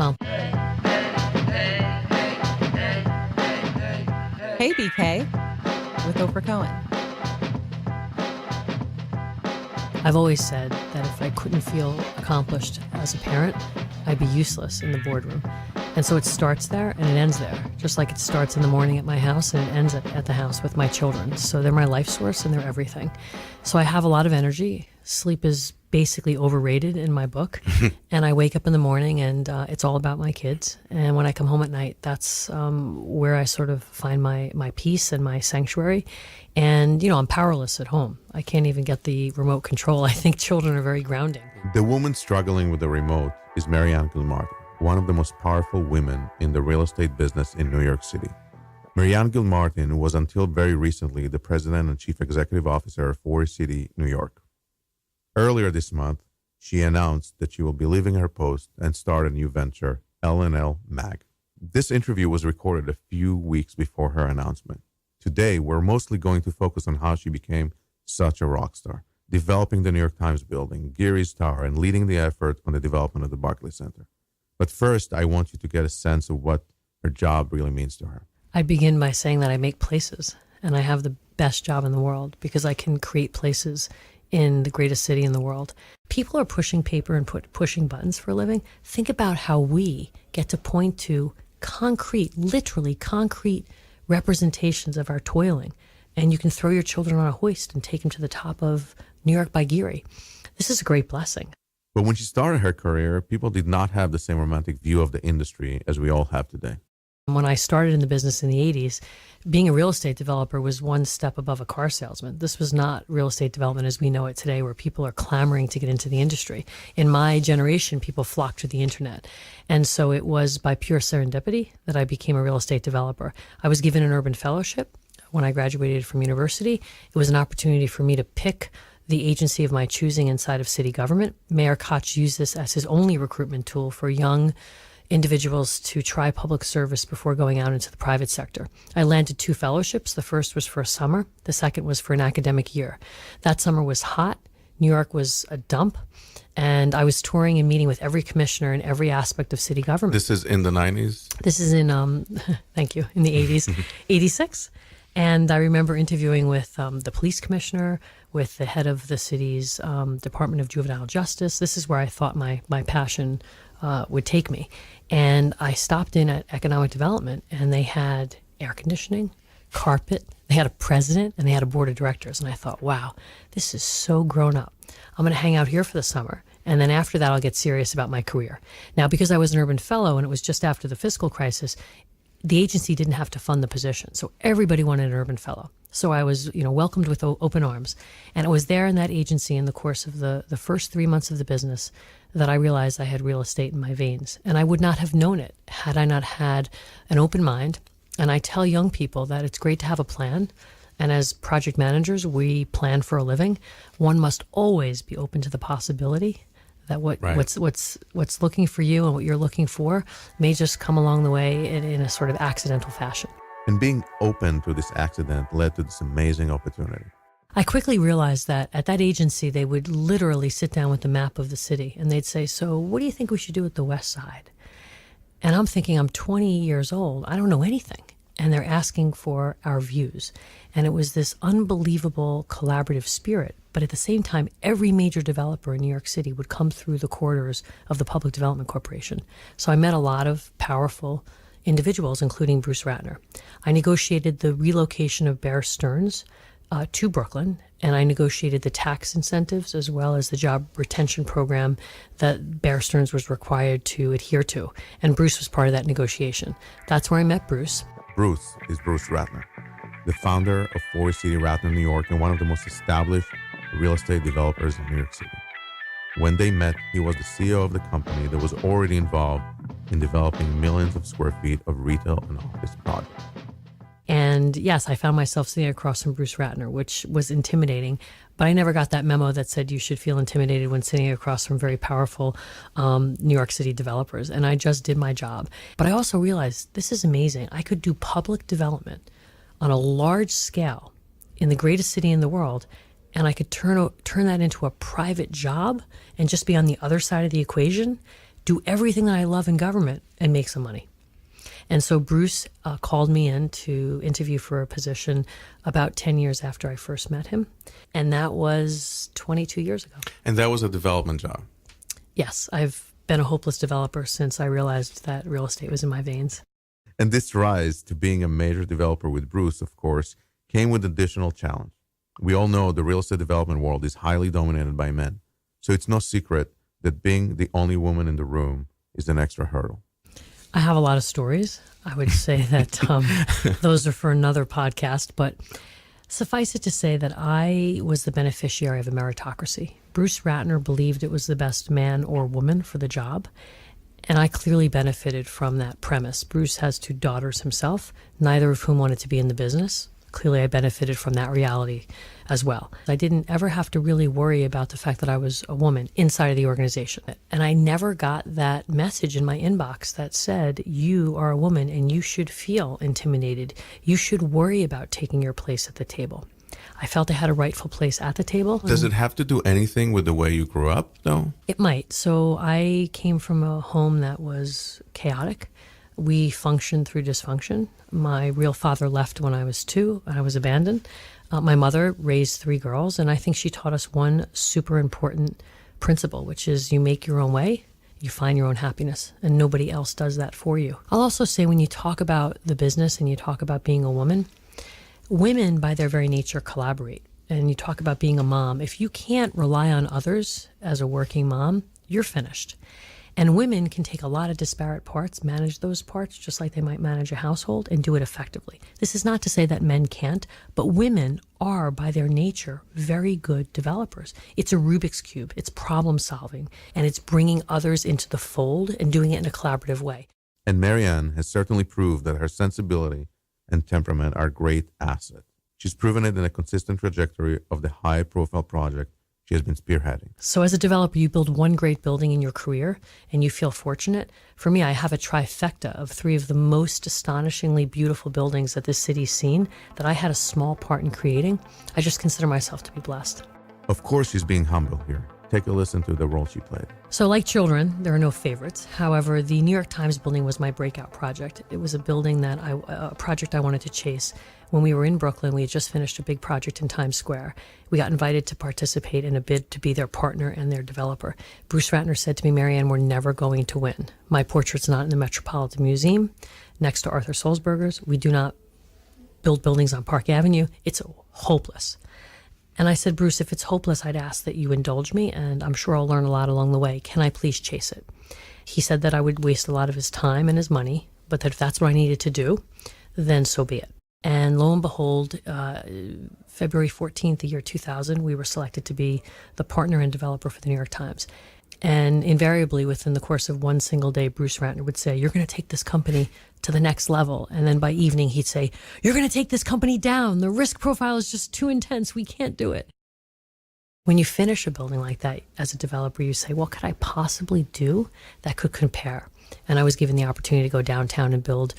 accomplished. Hey, BK, with Oprah Cohen. I've always said that if I couldn't feel accomplished as a parent, I'd be useless in the boardroom. And so it starts there and it ends there, just like it starts in the morning at my house and it ends at the house with my children. So they're my life source and they're everything. So I have a lot of energy. Sleep is basically overrated in my book. And I wake up in the morning and it's all about my kids. And when I come home at night, that's where I sort of find my peace and my sanctuary. And, I'm powerless at home. I can't even get the remote control. I think children are very grounding. The woman struggling with the remote is MaryAnne Gilmartin, one of the most powerful women in the real estate business in New York City. MaryAnne Gilmartin was until very recently the president and chief executive officer of Forest City, New York. Earlier this month, she announced that she will be leaving her post and start a new venture, L&L MAG. This interview was recorded a few weeks before her announcement. Today, we're mostly going to focus on how she became such a rock star, developing the New York Times building, Geary's Tower, and leading the effort on the development of the Barclays Center. But first, I want you to get a sense of what her job really means to her. I begin by saying that I make places, and I have the best job in the world because I can create places in the greatest city in the world. People are pushing paper and pushing buttons for a living. Think about how we get to point to concrete, literally concrete representations of our toiling. And you can throw your children on a hoist and take them to the top of New York by Geary. This is a great blessing. But when she started her career, people did not have the same romantic view of the industry as we all have today. When I started in the business in the 80s, being a real estate developer was one step above a car salesman. This was not real estate development as we know it today, where people are clamoring to get into the industry. In my generation, people flocked to the internet. And so it was by pure serendipity that I became a real estate developer. I was given an urban fellowship when I graduated from university. It was an opportunity for me to pick the agency of my choosing inside of city government. Mayor Koch used this as his only recruitment tool for young individuals to try public service before going out into the private sector. I landed 2 fellowships. The first was for a summer. The second was for an academic year. That summer was hot. New York was a dump. And I was touring and meeting with every commissioner in every aspect of city government. This is in the 90s? This is in, thank you, in the 80s, 86. And I remember interviewing with the police commissioner, with the head of the city's Department of Juvenile Justice. This is where I thought my passion would take me. And I stopped in at economic development, and they had air conditioning, carpet, they had a president, and they had a board of directors. And I thought, wow, this is so grown up. I'm going to hang out here for the summer. And then after that, I'll get serious about my career. Now, because I was an urban fellow and it was just after the fiscal crisis, the agency didn't have to fund the position. So everybody wanted an urban fellow. So I was, welcomed with open arms. And it was there in that agency in the course of the first 3 months of the business that I realized I had real estate in my veins. And I would not have known it had I not had an open mind. And I tell young people that it's great to have a plan. And as project managers, we plan for a living. One must always be open to the possibility that what's looking for you and what you're looking for may just come along the way in a sort of accidental fashion. And being open to this accident led to this amazing opportunity. I quickly realized that at that agency, they would literally sit down with the map of the city and they'd say, so what do you think we should do with the West Side? And I'm thinking, I'm 20 years old. I don't know anything. And they're asking for our views. And it was this unbelievable collaborative spirit. But at the same time, every major developer in New York City would come through the corridors of the Public Development Corporation. So I met a lot of powerful individuals, including Bruce Ratner. I negotiated the relocation of Bear Stearns to Brooklyn, and I negotiated the tax incentives as well as the job retention program that Bear Stearns was required to adhere to. And Bruce was part of that negotiation. That's where I met Bruce. Bruce is Bruce Ratner, the founder of Forest City, Ratner, New York, and one of the most established real estate developers in New York City. When they met, he was the CEO of the company that was already involved in developing millions of square feet of retail and office projects. And yes, I found myself sitting across from Bruce Ratner, which was intimidating, but I never got that memo that said you should feel intimidated when sitting across from very powerful New York City developers. And I just did my job. But I also realized this is amazing. I could do public development on a large scale in the greatest city in the world, and I could turn that into a private job and just be on the other side of the equation, do everything that I love in government and make some money. And so Bruce called me in to interview for a position about 10 years after I first met him. And that was 22 years ago. And that was a development job. Yes, I've been a hopeless developer since I realized that real estate was in my veins. And this rise to being a major developer with Bruce, of course, came with additional challenge. We all know the real estate development world is highly dominated by men. So it's no secret that being the only woman in the room is an extra hurdle. I have a lot of stories. I would say that those are for another podcast, but suffice it to say that I was the beneficiary of a meritocracy. Bruce Ratner believed it was the best man or woman for the job, and I clearly benefited from that premise. Bruce has 2 daughters himself, neither of whom wanted to be in the business. Clearly, I benefited from that reality as well. I didn't ever have to really worry about the fact that I was a woman inside of the organization. And I never got that message in my inbox that said, you are a woman and you should feel intimidated. You should worry about taking your place at the table. I felt I had a rightful place at the table. Does it have to do anything with the way you grew up, though? It might. So I came from a home that was chaotic. We functioned through dysfunction. My real father left when I was 2, and I was abandoned. My mother raised 3 girls, and I think she taught us one super important principle, which is you make your own way, you find your own happiness, and nobody else does that for you. I'll also say when you talk about the business and you talk about being a woman, women by their very nature collaborate. And you talk about being a mom. If you can't rely on others as a working mom, you're finished. And women can take a lot of disparate parts, manage those parts just like they might manage a household, and do it effectively. This is not to say that men can't, but women are, by their nature, very good developers. It's a Rubik's Cube. It's problem solving, and it's bringing others into the fold and doing it in a collaborative way. And MaryAnne has certainly proved that her sensibility and temperament are great assets. She's proven it in a consistent trajectory of the high-profile project she has been spearheading. So as a developer, you build one great building in your career and you feel fortunate. For me, I have a trifecta of 3 of the most astonishingly beautiful buildings that this city's seen that I had a small part in creating. I just consider myself to be blessed. Of course, she's being humble here. Take a listen to the role she played. So like children, there are no favorites. However, the New York Times building was my breakout project. It was a building that a project I wanted to chase. When we were in Brooklyn, we had just finished a big project in Times Square. We got invited to participate in a bid to be their partner and their developer. Bruce Ratner said to me, MaryAnne, we're never going to win. My portrait's not in the Metropolitan Museum next to Arthur Sulzberger's. We do not build buildings on Park Avenue. It's hopeless. And I said, Bruce, if it's hopeless, I'd ask that you indulge me, and I'm sure I'll learn a lot along the way. Can I please chase it? He said that I would waste a lot of his time and his money, but that if that's what I needed to do, then so be it. And lo and behold, February 14th, the year 2000, we were selected to be the partner and developer for the New York Times. And invariably, within the course of one single day, Bruce Ratner would say, you're going to take this company to the next level. And then by evening, he'd say, you're going to take this company down. The risk profile is just too intense. We can't do it. When you finish a building like that as a developer, you say, what could I possibly do that could compare? And I was given the opportunity to go downtown and build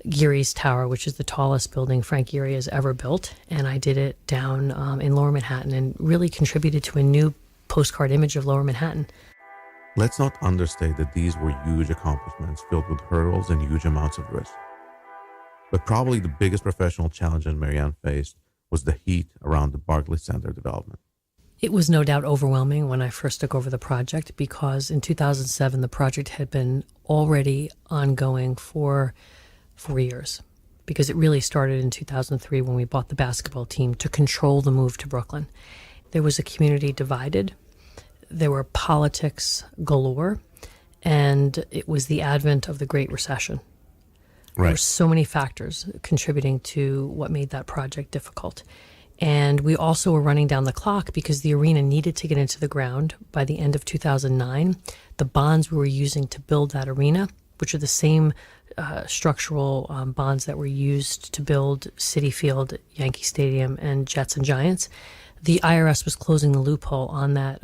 Geary's Tower, which is the tallest building Frank Geary has ever built. And I did it down in Lower Manhattan and really contributed to a new postcard image of Lower Manhattan. Let's not understate that these were huge accomplishments filled with hurdles and huge amounts of risk. But probably the biggest professional challenge that MaryAnne faced was the heat around the Barclays Center development. It was no doubt overwhelming when I first took over the project because in 2007, the project had been already ongoing for 4 years because it really started in 2003 when we bought the basketball team to control the move to Brooklyn. There was a community divided. There were politics galore, and it was the advent of the Great Recession. There were so many factors contributing to what made that project difficult. And we also were running down the clock because the arena needed to get into the ground by the end of 2009. The bonds we were using to build that arena, which are the same structural bonds that were used to build Citi Field, Yankee Stadium, and Jets and Giants, the IRS was closing the loophole on that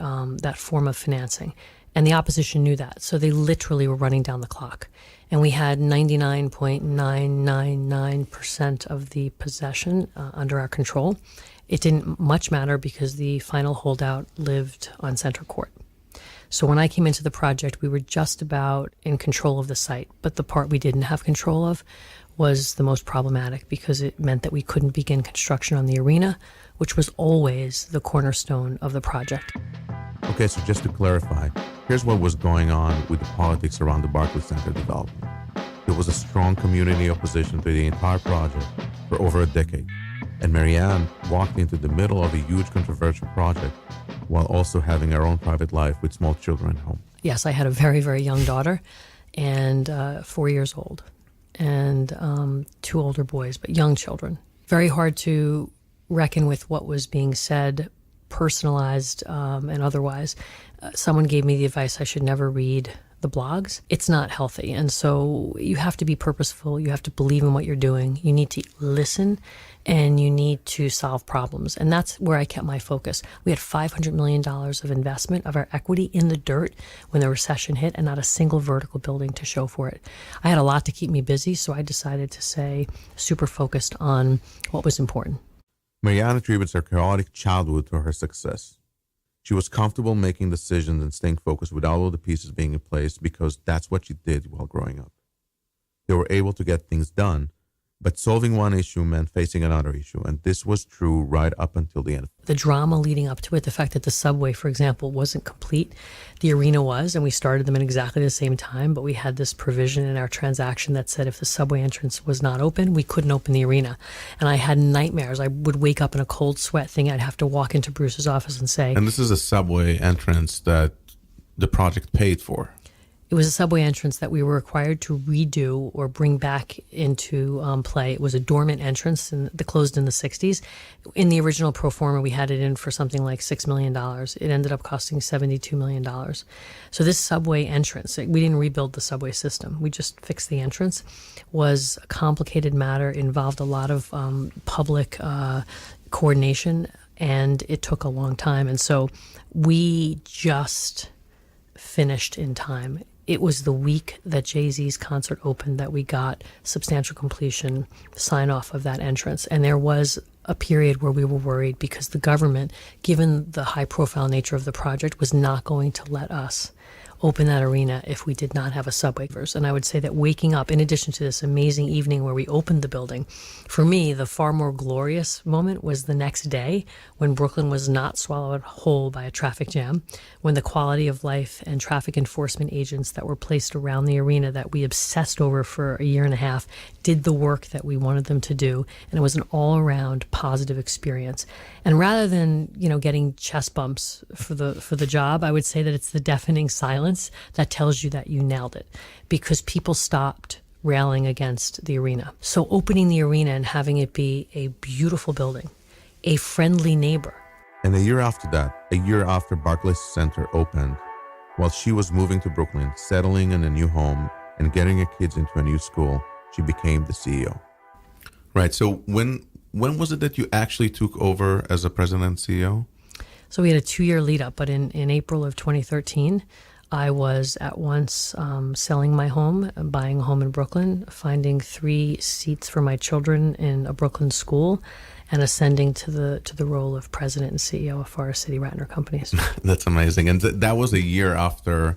form of financing. And the opposition knew that. So they literally were running down the clock. And we had 99.999% of the possession under our control. It didn't much matter because the final holdout lived on Center Court. So when I came into the project, we were just about in control of the site, but the part we didn't have control of was the most problematic because it meant that we couldn't begin construction on the arena, which was always the cornerstone of the project. Okay, so just to clarify, here's what was going on with the politics around the Barclays Center development. There was a strong community opposition to the entire project for over a decade, and MaryAnne walked into the middle of a huge controversial project while also having her own private life with small children at home. Yes, I had a very, very young daughter and 4 years old and 2 older boys, but young children. Very hard to reckon with what was being said, personalized and otherwise. Someone gave me the advice I should never read the blogs. It's not healthy. And so you have to be purposeful. You have to believe in what you're doing. You need to listen and you need to solve problems. And that's where I kept my focus. We had $500 million of investment of our equity in the dirt when the recession hit and not a single vertical building to show for it. I had a lot to keep me busy, so I decided to stay super focused on what was important. MaryAnne attributes her chaotic childhood to her success. She was comfortable making decisions and staying focused with all of the pieces being in place because that's what she did while growing up. They were able to get things done, but solving one issue meant facing another issue, and this was true right up until the end. The drama leading up to it, the fact that the subway, for example, wasn't complete. The arena was, and we started them at exactly the same time, but we had this provision in our transaction that said if the subway entrance was not open, we couldn't open the arena. And I had nightmares. I would wake up in a cold sweat thinking I'd have to walk into Bruce's office and say... And this is a subway entrance that the project paid for. It was a subway entrance that we were required to redo or bring back into play. It was a dormant entrance that closed in the 60s. In the original pro forma, we had it in for something like $6 million. It ended up costing $72 million. So this subway entrance, we didn't rebuild the subway system. We just fixed the entrance, was a complicated matter, involved a lot of public coordination, and it took a long time. And so we just finished in time. It was the week that Jay-Z's concert opened that we got substantial completion sign off of that entrance. And there was a period where we were worried because the government, given the high profile nature of the project, was not going to let us open that arena if we did not have a subway. And I would say that waking up, in addition to this amazing evening where we opened the building, for me, the far more glorious moment was the next day when Brooklyn was not swallowed whole by a traffic jam, when the quality of life and traffic enforcement agents that were placed around the arena that we obsessed over for a year and a half did the work that we wanted them to do. And it was an all-around positive experience. And rather than, getting chest bumps for the job, I would say that it's the deafening silence that tells you that you nailed it, because people stopped railing against the arena. So opening the arena and having it be a beautiful building, a friendly neighbor. And a year after that, a year after Barclays Center opened, while she was moving to Brooklyn, settling in a new home, and getting her kids into a new school, she became the CEO. Right. So when was it that you actually took over as a president and CEO? So we had a 2-year lead up, but in April of 2013, I was at once selling my home, buying a home in Brooklyn, finding 3 seats for my children in a Brooklyn school, and ascending to the role of president and CEO of Forest City Ratner Companies. That's amazing. And that was a year after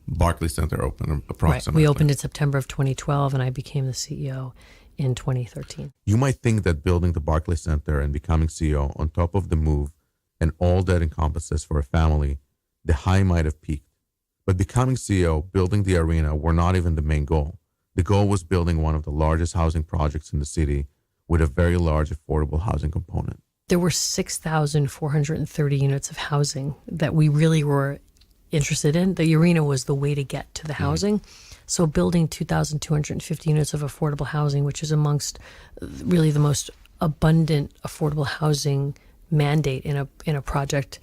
Barclays Center opened, approximately. Right. We opened in September of 2012, and I became the CEO in 2013. You might think that building the Barclays Center and becoming CEO on top of the move and all that encompasses for a family, the high might have peaked. But becoming CEO, building the arena were not even the main goal. The goal was building one of the largest housing projects in the city with a very large affordable housing component. There were 6,430 units of housing that we really were interested in. The arena was the way to get to the housing. So building 2,250 units of affordable housing, which is amongst really the most abundant affordable housing mandate in a project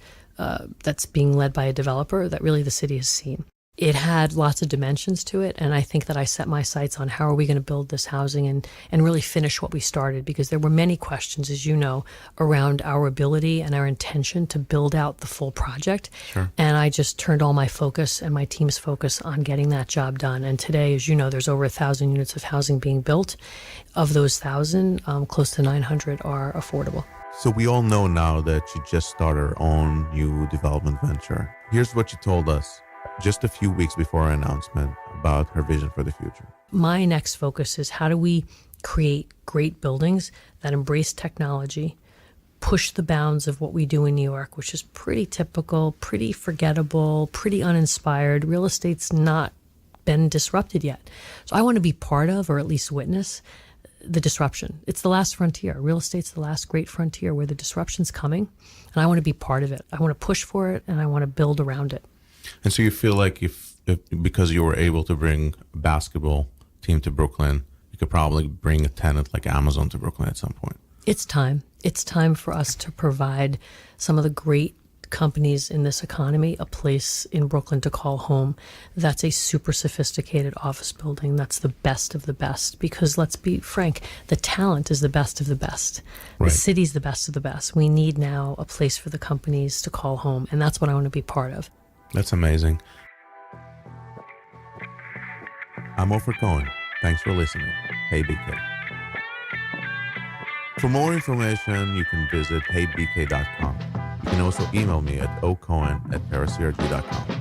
that's being led by a developer that really the city has seen. It had lots of dimensions to it, and I think that I set my sights on how are we going to build this housing and really finish what we started, because there were many questions, as you know, around our ability and our intention to build out the full project. Sure. And I just turned all my focus and my team's focus on getting that job done. And today, as you know, there's over 1,000 units of housing being built. Of those 1,000, close to 900 are affordable. So we all know now that she just started her own new development venture. Here's what she told us just a few weeks before our announcement about her vision for the future. My next focus is how do we create great buildings that embrace technology, push the bounds of what we do in New York, which is pretty typical, pretty forgettable, pretty uninspired. Real estate's not been disrupted yet. So I want to be part of, or at least witness, the disruption. It's the last frontier. Real estate's the last great frontier where the disruption's coming, and I want to be part of it. I want to push for it, and I want to build around it. And so you feel like if because you were able to bring a basketball team to Brooklyn, you could probably bring a tenant like Amazon to Brooklyn at some point. It's time. It's time for us to provide some of the great companies in this economy a place in Brooklyn to call home. That's a super sophisticated office building. That's the best of the best. Because let's be frank, the talent is the best of the best. Right. The city's the best of the best. We need now a place for the companies to call home. And that's what I want to be part of. That's amazing. I'm Ofer Cohen. Thanks for listening. Hey BK. For more information, you can visit heybk.com. You can also email me at ocohen@paracrg.com.